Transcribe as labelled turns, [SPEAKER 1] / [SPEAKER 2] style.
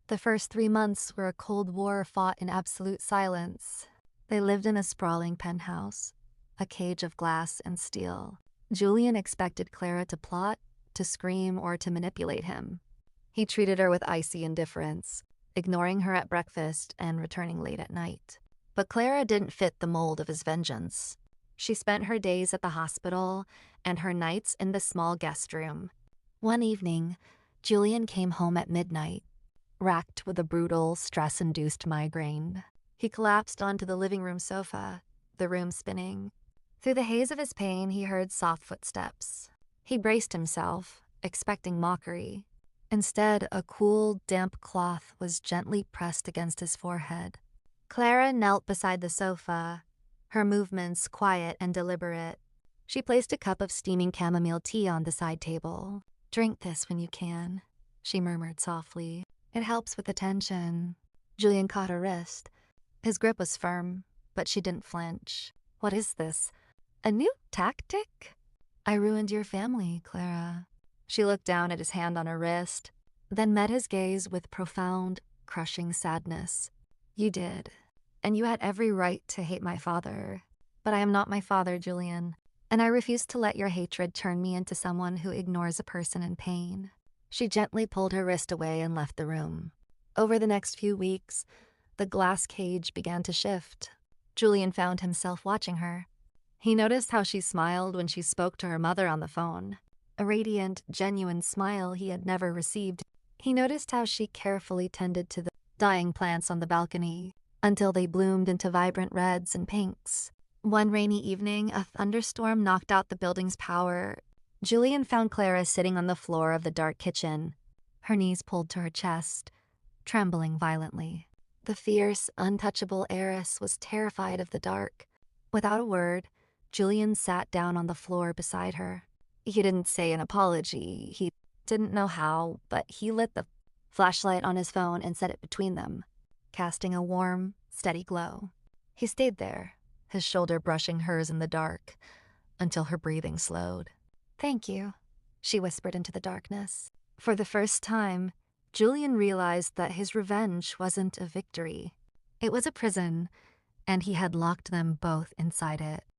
[SPEAKER 1] The first 3 months were a Cold War fought in absolute silence. They lived in a sprawling penthouse, a cage of glass and steel. Julian expected Clara to plot, to scream, or to manipulate him. He treated her with icy indifference, ignoring her at breakfast and returning late at night. But Clara didn't fit the mold of his vengeance. She spent her days at the hospital and her nights in the small guest room. One evening, Julian came home at midnight, racked with a brutal, stress-induced migraine. He collapsed onto the living room sofa, the room spinning. Through the haze of his pain, he heard soft footsteps. He braced himself, expecting mockery. Instead, a cool, damp cloth was gently pressed against his forehead. Clara knelt beside the sofa, her movements quiet and deliberate. She placed a cup of steaming chamomile tea on the side table. "Drink this when you can," she murmured softly. "It helps with the tension." Julian caught her wrist. His grip was firm, but she didn't flinch. "What is this? A new tactic?" "I ruined your family, Clara." She looked down at his hand on her wrist, then met his gaze with profound, crushing sadness. "You did, and you had every right to hate my father. But I am not my father, Julian, and I refuse to let your hatred turn me into someone who ignores a person in pain." She gently pulled her wrist away and left the room. Over the next few weeks, the glass cage began to shift. Julian found himself watching her. He noticed how she smiled when she spoke to her mother on the phone, a radiant, genuine smile he had never received. He noticed how she carefully tended to the dying plants on the balcony until they bloomed into vibrant reds and pinks. One rainy evening, a thunderstorm knocked out the building's power. Julian found Clara sitting on the floor of the dark kitchen, her knees pulled to her chest, trembling violently. The fierce, untouchable heiress was terrified of the dark. Without a word, Julian sat down on the floor beside her. He didn't say an apology. He didn't know how, but he lit the flashlight on his phone and set it between them, casting a warm, steady glow. He stayed there, his shoulder brushing hers in the dark, until her breathing slowed. "Thank you," she whispered into the darkness. For the first time, Julian realized that his revenge wasn't a victory. It was a prison, and he had locked them both inside it.